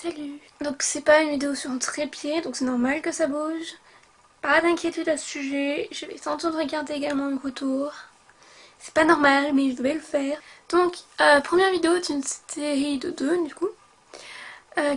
Salut. Donc c'est pas une vidéo sur un trépied, donc c'est normal que ça bouge. Pas d'inquiétude à ce sujet, je vais tenter de regarder également le retour. C'est pas normal, mais je vais le faire. Donc, première vidéo d'une série de deux, du coup,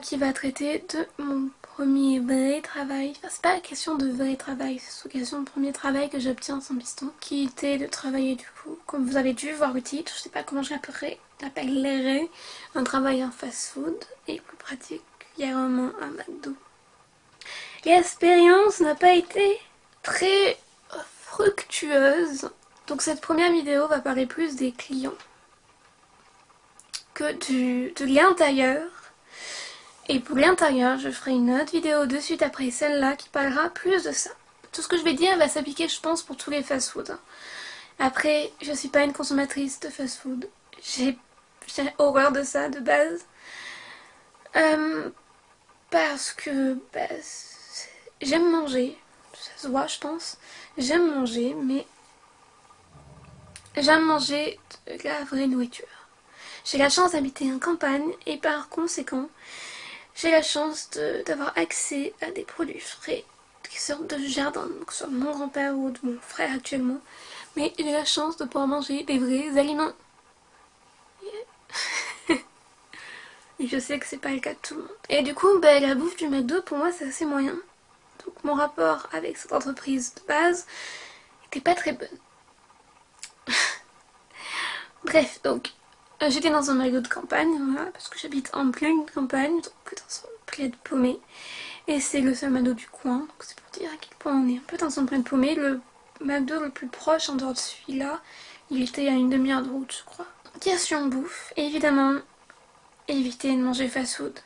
qui va traiter de mon premier vrai travail. Enfin, c'est pas question de vrai travail, c'est sous question de premier travail que j'obtiens sans piston, qui était de travailler, du coup, comme vous avez dû voir le titre, je sais pas comment je l'appellerais, un travail en fast-food, et plus particulièrement un McDo. L'expérience n'a pas été très fructueuse. Donc cette première vidéo va parler plus des clients que de l'intérieur. Et pour l'intérieur, je ferai une autre vidéo de suite après celle-là qui parlera plus de ça. Tout ce que je vais dire va s'appliquer, je pense, pour tous les fast-food. Après, je suis pas une consommatrice de fast-food. J'ai horreur de ça de base. Parce que j'aime manger. Ça se voit, je pense. J'aime manger, mais j'aime manger de la vraie nourriture. J'ai la chance d'habiter en campagne et par conséquent, j'ai la chance d'avoir accès à des produits frais qui sortent de jardin, donc soit de mon grand-père ou de mon frère actuellement. Mais j'ai la chance de pouvoir manger des vrais aliments. Et je sais que c'est pas le cas de tout le monde. Et du coup, la bouffe du McDo, pour moi, c'est assez moyen. Donc mon rapport avec cette entreprise de base était pas très bonne. Bref, donc j'étais dans un McDo de campagne, voilà, parce que j'habite en pleine campagne, donc dans un plaid paumé. Et c'est le seul McDo du coin, donc c'est pour dire à quel point on est un peu dans un plaid paumé. Le McDo le plus proche en dehors de celui-là, il était à une demi-heure de route, je crois. Question bouffe, évidemment, éviter de manger fast-food.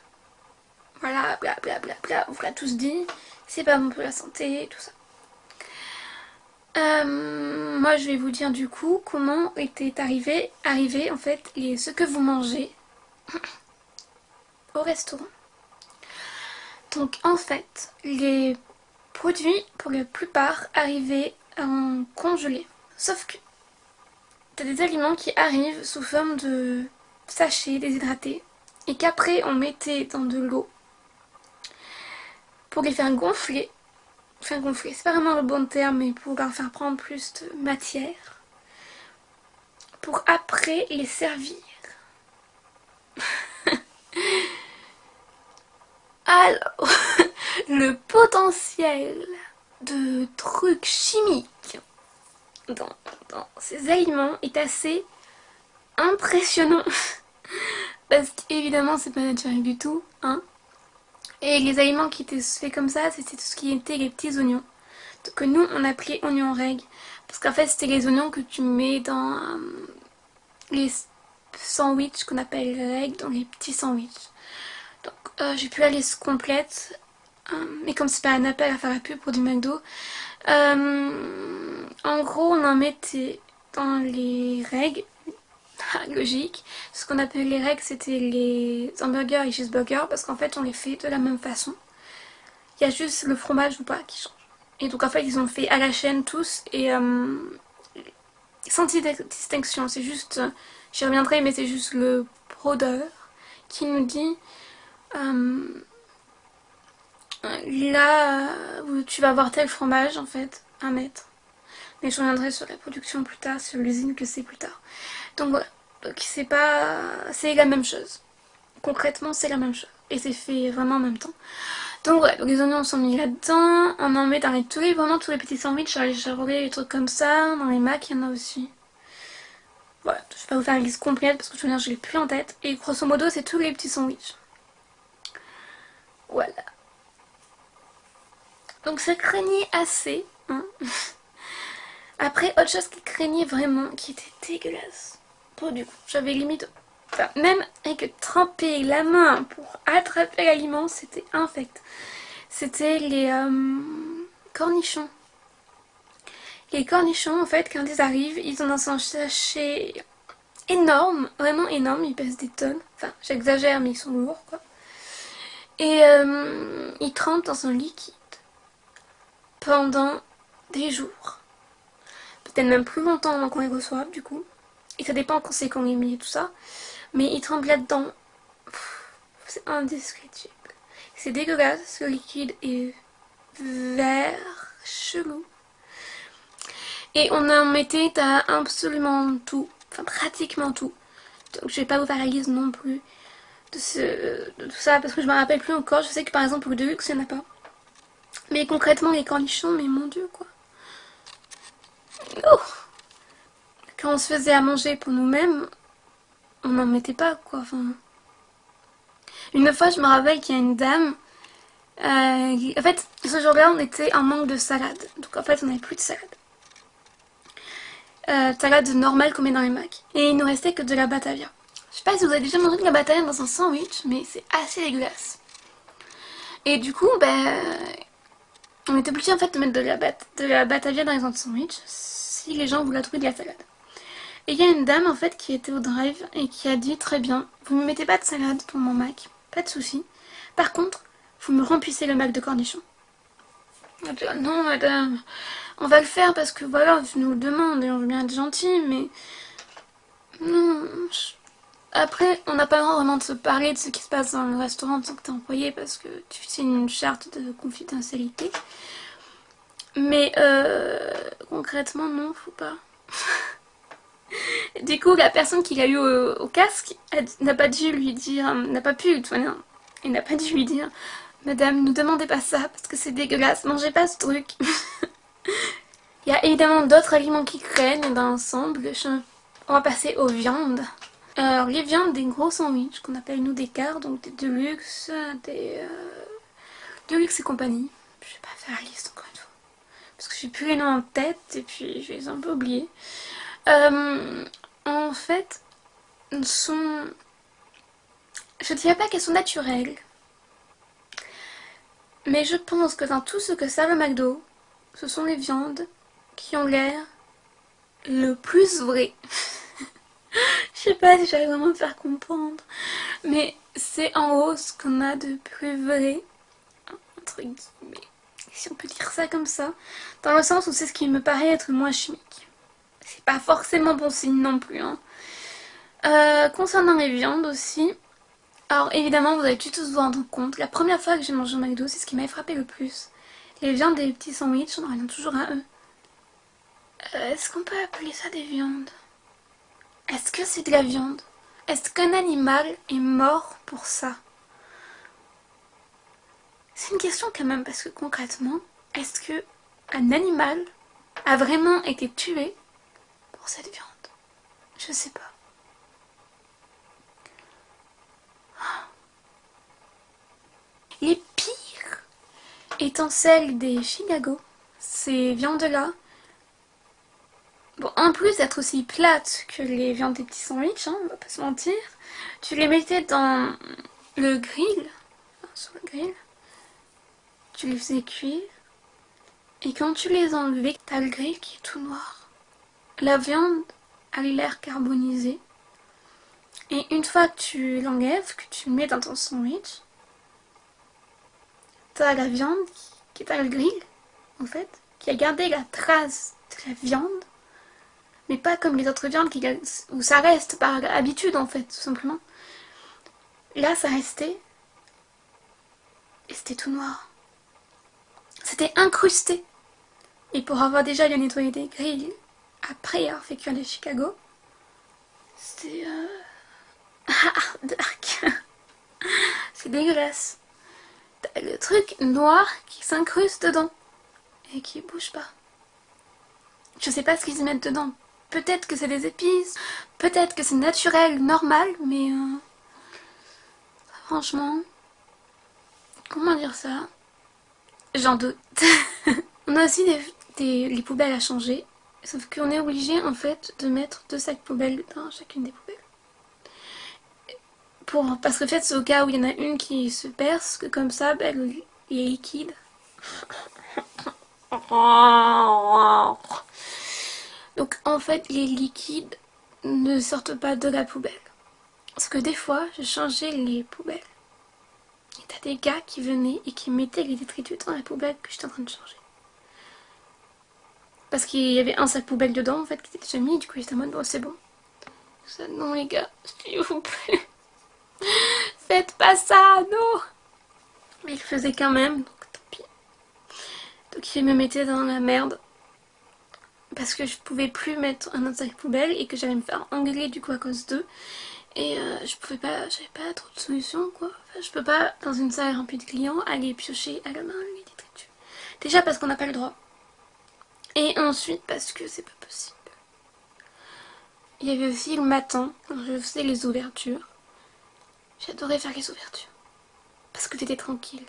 Voilà, blablabla, on vous l'a tous dit, c'est pas bon pour la santé, tout ça. Moi je vais vous dire du coup comment était arrivé en fait ce que vous mangez au restaurant. Donc en fait les produits pour la plupart arrivaient en congelé. Sauf que t'as des aliments qui arrivent sous forme de sachets déshydratés et qu'après on mettait dans de l'eau pour les faire gonfler. Enfin gonfler, c'est pas vraiment le bon terme, mais pour leur faire prendre plus de matière. Pour après les servir. Alors, le potentiel de trucs chimiques dans ces aliments est assez impressionnant. Parce qu'évidemment, c'est pas naturel du tout, hein. Et les aliments qui étaient faits comme ça, c'était tout ce qui était les petits oignons. Que nous, on appelait oignons règles. Parce qu'en fait, c'était les oignons que tu mets dans les sandwichs qu'on appelle règles, dans les petits sandwichs. Donc, j'ai plus la liste complète. Mais comme c'est pas un appel à faire la pub pour du McDo, en gros, on en mettait dans les règles. Logique. Ce qu'on appelle les règles, c'était les hamburgers et cheeseburgers parce qu'en fait, on les fait de la même façon. Il y a juste le fromage ou pas qui change. Et donc en fait, ils ont fait à la chaîne tous et sans distinction. C'est juste, j'y reviendrai, mais c'est juste le brodeur qui nous dit là où tu vas avoir tel fromage en fait à mettre. Mais je reviendrai sur la production plus tard, sur l'usine que c'est plus tard. Donc voilà, donc c'est la même chose. Concrètement, c'est la même chose. Et c'est fait vraiment en même temps. Donc ouais, donc les oignons sont mis là-dedans. On en met dans vraiment tous les petits sandwichs, genre les charolais, les trucs comme ça. Dans les macs, il y en a aussi. Voilà, je vais pas vous faire une liste complète parce que je l'ai plus en tête. Et grosso modo, c'est tous les petits sandwichs. Voilà. Donc ça craignait assez, hein. Après, autre chose qui craignait vraiment, qui était dégueulasse. Bon, du coup, j'avais limite... Enfin, même avec tremper la main pour attraper l'aliment, c'était infect. C'était les cornichons. Les cornichons, en fait, quand ils arrivent, ils ont dans un sachet énorme, vraiment énorme, ils pèsent des tonnes. Enfin, j'exagère, mais ils sont lourds, quoi. Et ils trempent dans un liquide pendant des jours. Peut-être même plus longtemps avant qu'on les reçoive, du coup. Et ça dépend quand c'est qu'on les met et tout ça. Mais ils trempent là-dedans C'est indescriptible. C'est dégueulasse, le liquide est vert, chelou. Et on en mettait à absolument tout, enfin pratiquement tout. Donc je vais pas vous faire la liste non plus de tout ça parce que je me rappelle plus encore. Je sais que par exemple pour le Deluxe il n'y en a pas. Mais concrètement les cornichons, mais mon dieu quoi. Oh, quand on se faisait à manger pour nous-mêmes, on n'en mettait pas quoi. Enfin, une fois je me rappelle qu'il y a une dame. En fait ce jour-là on était en manque de salade. Donc en fait on n'avait plus de salade. Salade normale qu'on met dans les Macs. Et il nous restait que de la batavia. Je sais pas si vous avez déjà mangé de la batavia dans un sandwich, mais c'est assez dégueulasse. Et du coup, on était obligé en fait de mettre de la batavia dans les autres sandwichs si les gens voulaient trouver de la salade. Et il y a une dame en fait qui était au drive et qui a dit très bien, vous ne me mettez pas de salade pour mon Mac, pas de souci. Par contre, vous me remplissez le Mac de cornichons. Elle a dit, non madame, on va le faire parce que voilà, tu nous le demandes et on veut bien être gentil, mais non. Après, on n'a pas le droit vraiment de se parler de ce qui se passe dans le restaurant tant que t'es employé parce que tu signes une charte de confidentialité. Mais concrètement, non, faut pas. Du coup, la personne qui l'a eu au casque n'a pas dû lui dire, n'a pas pu, il n'a pas dû lui dire, madame, ne demandez pas ça parce que c'est dégueulasse, mangez pas ce truc. Il y a évidemment d'autres aliments qui craignent dans l'ensemble. On va passer aux viandes. Alors les viandes des gros sandwichs qu'on appelle nous des quarts, donc des Deluxe, Deluxe et compagnie. Je vais pas faire la liste encore une fois. Parce que j'ai plus les noms en tête et puis je les ai un peu oubliés. En fait, je dirais pas qu'elles sont naturelles. Mais je pense que dans tout ce que sert le McDo, ce sont les viandes qui ont l'air le plus vraies. Je sais pas si j'arrive vraiment à me faire comprendre. Mais c'est en haut ce qu'on a de plus vrai. Entre guillemets. Si on peut dire ça comme ça. Dans le sens où c'est ce qui me paraît être moins chimique. C'est pas forcément bon signe non plus. Hein. Concernant les viandes aussi. Alors évidemment vous avez dû tous vous rendre compte. La première fois que j'ai mangé au McDo, c'est ce qui m'avait frappé le plus. Les viandes des petits sandwichs, on en revient toujours à eux. Est-ce qu'on peut appeler ça des viandes ? Est-ce que c'est de la viande ? Est-ce qu'un animal est mort pour ça ? C'est une question quand même parce que concrètement, est-ce que un animal a vraiment été tué pour cette viande ? Je sais pas. Les pires étant celles des Chicago, ces viandes-là, bon, en plus d'être aussi plates que les viandes des petits sandwichs, hein, on va pas se mentir, tu les mettais dans le grill, sur le grill, tu les faisais cuire, et quand tu les enlevais, t'as le grill qui est tout noir. La viande a l'air carbonisée, et une fois que tu l'enlèves, que tu le mets dans ton sandwich, t'as la viande qui est dans le grill, en fait, qui a gardé la trace de la viande, mais pas comme les autres viandes où ça reste par habitude en fait, tout simplement. Là, ça restait et c'était tout noir. C'était incrusté. Et pour avoir déjà bien nettoyé des grilles après avoir fait cuire les Chicago, c'était dark. C'est dégueulasse. T'as le truc noir qui s'incruste dedans et qui bouge pas. Je sais pas ce qu'ils y mettent dedans. Peut-être que c'est des épices, peut-être que c'est naturel, normal, mais franchement, comment dire ça ? J'en doute. On a aussi les poubelles à changer, sauf qu'on est obligé en fait de mettre 2 sacs poubelles dans chacune des poubelles. Parce que en fait c'est au cas où il y en a une qui se perce, que comme ça il est liquide. Donc en fait les liquides ne sortent pas de la poubelle. Parce que des fois je changeais les poubelles. Et t'as des gars qui venaient et qui mettaient les détritus dans la poubelle que j'étais en train de changer. Parce qu'il y avait un sac poubelle dedans en fait qui était déjà mis, du coup j'étais en mode bon c'est bon. Ça, non les gars, s'il vous plaît. faites pas ça, non. Mais il le faisait quand même, donc tant pis. Donc il me mettait dans la merde. Parce que je pouvais plus mettre un autre sac poubelle et que j'allais me faire engueuler du coup à cause d'eux. Et je pouvais pas, j'avais pas trop de solutions quoi. Enfin, je peux pas, dans une salle remplie de clients, aller piocher à la main les détritus. Déjà parce qu'on n'a pas le droit. Et ensuite parce que c'est pas possible. Il y avait aussi le matin, quand je faisais les ouvertures. J'adorais faire les ouvertures. Parce que t'étais tranquille.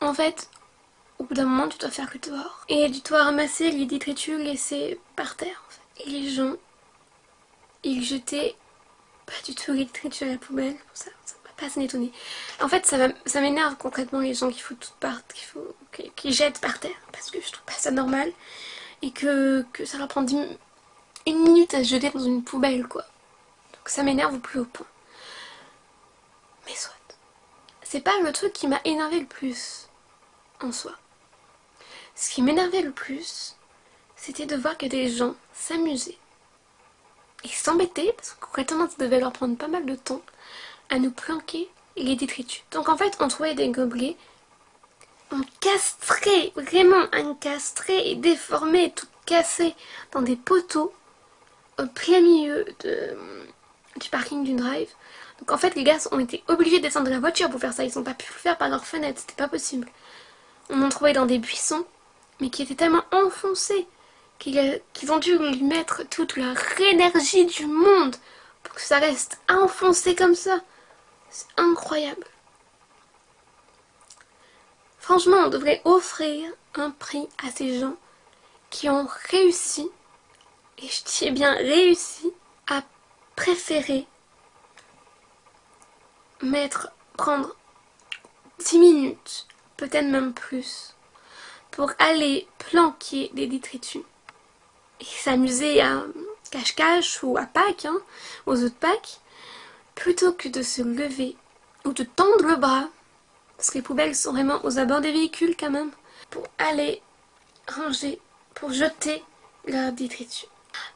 En fait, au bout d'un moment, tu dois faire le dehors. Et tu dois ramasser les détritus laissés par terre. En fait. Et les gens, ils jetaient pas du tout les détritus à la poubelle. Ça va pas s'en étonner. En fait, ça m'énerve concrètement les gens qui foutent toutes parts, qui jettent par terre. Parce que je trouve pas ça normal. Et que ça leur prend 1 minute à se jeter dans une poubelle, quoi. Donc ça m'énerve au plus haut point. Mais soit. C'est pas le truc qui m'a énervé le plus, en soi. Ce qui m'énervait le plus, c'était de voir que des gens s'amusaient et s'embêtaient, parce que concrètement ça devait leur prendre pas mal de temps, à nous planquer les détritus. Donc en fait, on trouvait des gobelets encastrés, vraiment encastrés et déformés, tout cassés, dans des poteaux, au plein milieu du parking du drive. Donc en fait, les gars ont été obligés de descendre de la voiture pour faire ça. Ils n'ont pas pu le faire par leur fenêtre, c'était pas possible. On en trouvait dans des buissons, mais qui étaient tellement enfoncés qu'ils ont dû lui mettre toute leur énergie du monde pour que ça reste enfoncé comme ça. C'est incroyable. Franchement, on devrait offrir un prix à ces gens qui ont réussi, et je dis bien réussi, à préférer prendre 10 minutes, peut-être même plus, pour aller planquer des détritus et s'amuser à cache-cache ou à Pâques, hein, aux œufs de Pâques, plutôt que de se lever ou de tendre le bras, parce que les poubelles sont vraiment aux abords des véhicules quand même, pour aller ranger, pour jeter leurs détritus.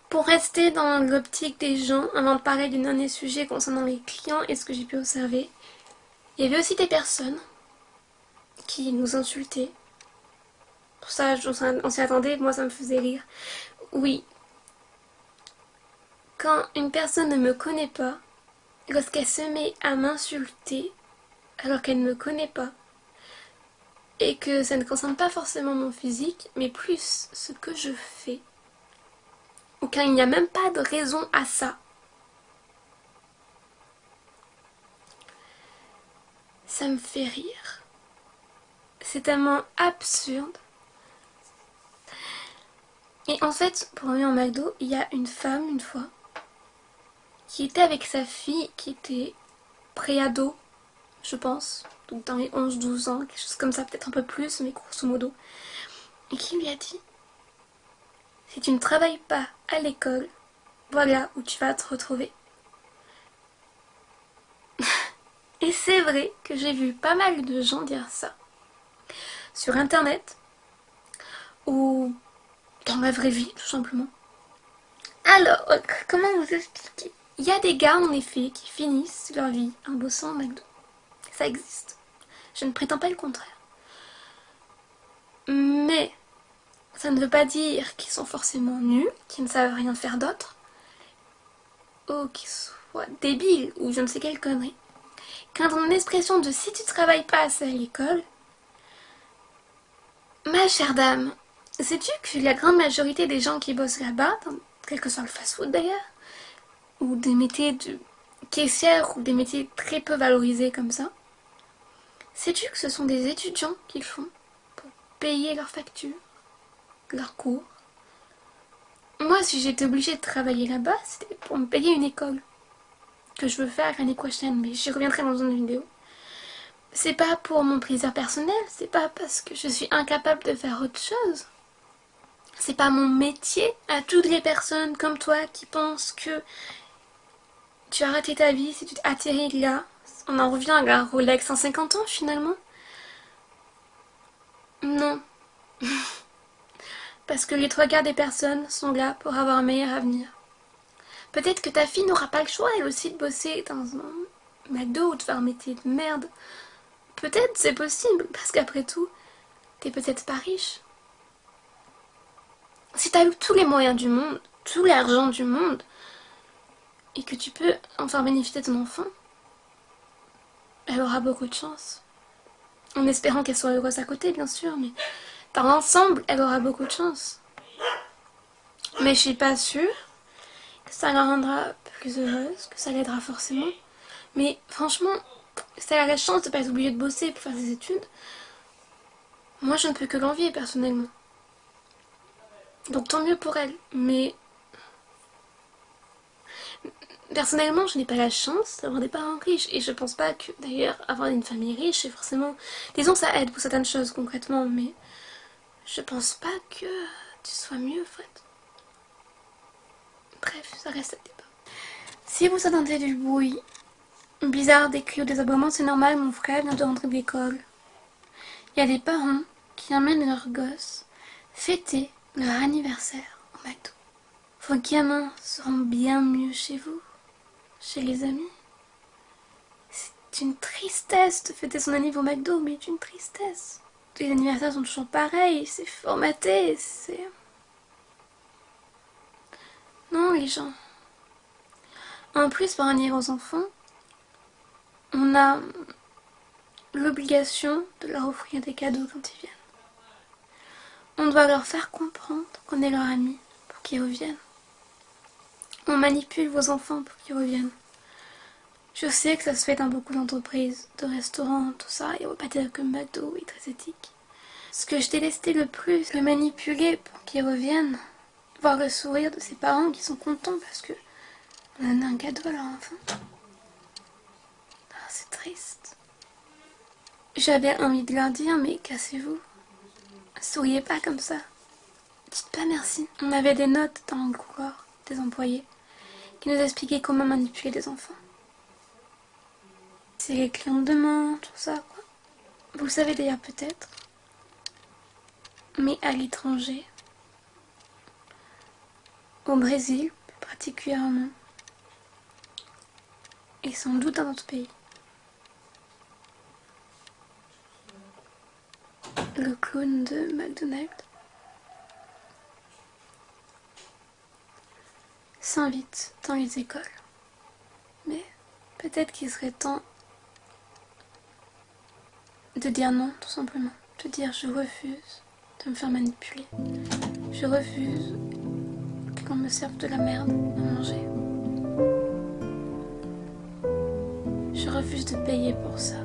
Pour rester dans l'optique des gens, avant de parler du dernier sujet concernant les clients et ce que j'ai pu observer, il y avait aussi des personnes qui nous insultaient. Pour ça, on s'y attendait, moi ça me faisait rire. Oui, quand une personne ne me connaît pas, lorsqu'elle se met à m'insulter alors qu'elle ne me connaît pas, et que ça ne concerne pas forcément mon physique, mais plus ce que je fais, ou quand il n'y a même pas de raison à ça, ça me fait rire. C'est tellement absurde. Et en fait, pour revenir au McDo, il y a une femme, une fois, qui était avec sa fille, qui était pré-ado, je pense, donc dans les 11-12 ans, quelque chose comme ça, peut-être un peu plus, mais grosso modo, et qui lui a dit: si tu ne travailles pas à l'école, voilà où tu vas te retrouver. Et c'est vrai que j'ai vu pas mal de gens dire ça sur internet ou dans la vraie vie, tout simplement. Alors, comment vous expliquer? Il y a des gars, en effet, qui finissent leur vie en bossant au McDo. Ça existe. Je ne prétends pas le contraire. Mais ça ne veut pas dire qu'ils sont forcément nuls, qu'ils ne savent rien faire d'autre, ou qu'ils soient débiles, ou je ne sais quelle connerie. Quand on a une expression de si tu travailles pas assez à l'école, ma chère dame, sais-tu que la grande majorité des gens qui bossent là-bas, quel que soit le fast-food d'ailleurs, ou des métiers de caissière ou des métiers très peu valorisés comme ça, sais-tu que ce sont des étudiants qui le font pour payer leurs factures, leurs cours? Moi, si j'étais obligée de travailler là-bas, c'était pour me payer une école que je veux faire l'année prochaine, mais j'y reviendrai dans une vidéo. C'est pas pour mon plaisir personnel, c'est pas parce que je suis incapable de faire autre chose. C'est pas mon métier. À toutes les personnes comme toi qui pensent que tu as raté ta vie si tu t'es atterri là, on en revient à la Rolex 150 ans finalement. Non. Parce que les 3 quarts des personnes sont là pour avoir un meilleur avenir. Peut-être que ta fille n'aura pas le choix elle aussi de bosser dans McDo ou de faire un métier de merde. Peut-être c'est possible, parce qu'après tout, t'es peut-être pas riche. Si t'as eu tous les moyens du monde, tout l'argent du monde, et que tu peux en faire bénéficier ton enfant, elle aura beaucoup de chance. En espérant qu'elle soit heureuse à côté, bien sûr, mais dans l'ensemble, elle aura beaucoup de chance. Mais je suis pas sûre que ça la rendra plus heureuse, que ça l'aidera forcément. Mais franchement, si elle a la chance de pas être obligée de bosser pour faire ses études, moi je ne peux que l'envier personnellement. Donc tant mieux pour elle. Mais personnellement, je n'ai pas la chance d'avoir des parents riches. Et je pense pas que d'ailleurs avoir une famille riche, c'est forcément... Disons que ça aide pour certaines choses concrètement, mais je pense pas que tu sois mieux en fait. Bref, ça reste à débat. Si vous entendez du bruit bizarre, des cris ou des aboiements, c'est normal, mon frère vient de rentrer de l'école. Il y a des parents qui emmènent leurs gosses fêter leur anniversaire au McDo. Vos gamins seront bien mieux chez vous, chez les amis. C'est une tristesse de fêter son anniversaire au McDo, mais une tristesse. Les anniversaires sont toujours pareils, c'est formaté, c'est... Non, les gens. En plus, pour venir aux enfants, on a l'obligation de leur offrir des cadeaux quand ils viennent. On doit leur faire comprendre qu'on est leur ami pour qu'ils reviennent. On manipule vos enfants pour qu'ils reviennent. Je sais que ça se fait dans beaucoup d'entreprises, de restaurants, tout ça, et on va pas dire que McDo est très éthique. Ce que je détestais le plus, le manipuler pour qu'ils reviennent. Voir le sourire de ses parents qui sont contents parce que on a un cadeau à leur enfant. Ah, c'est triste. J'avais envie de leur dire, mais cassez-vous. Souriez pas comme ça. Dites pas merci. On avait des notes dans le couloir des employés qui nous expliquaient comment manipuler des enfants. C'est les clients de demain, tout ça, quoi. Vous le savez d'ailleurs peut-être. Mais à l'étranger, au Brésil plus particulièrement, et sans doute dans d'autres pays, le clown de McDonald's s'invite dans les écoles. Mais peut-être qu'il serait temps de dire non, tout simplement. De dire je refuse de me faire manipuler. Je refuse qu'on me serve de la merde à manger. Je refuse de payer pour ça.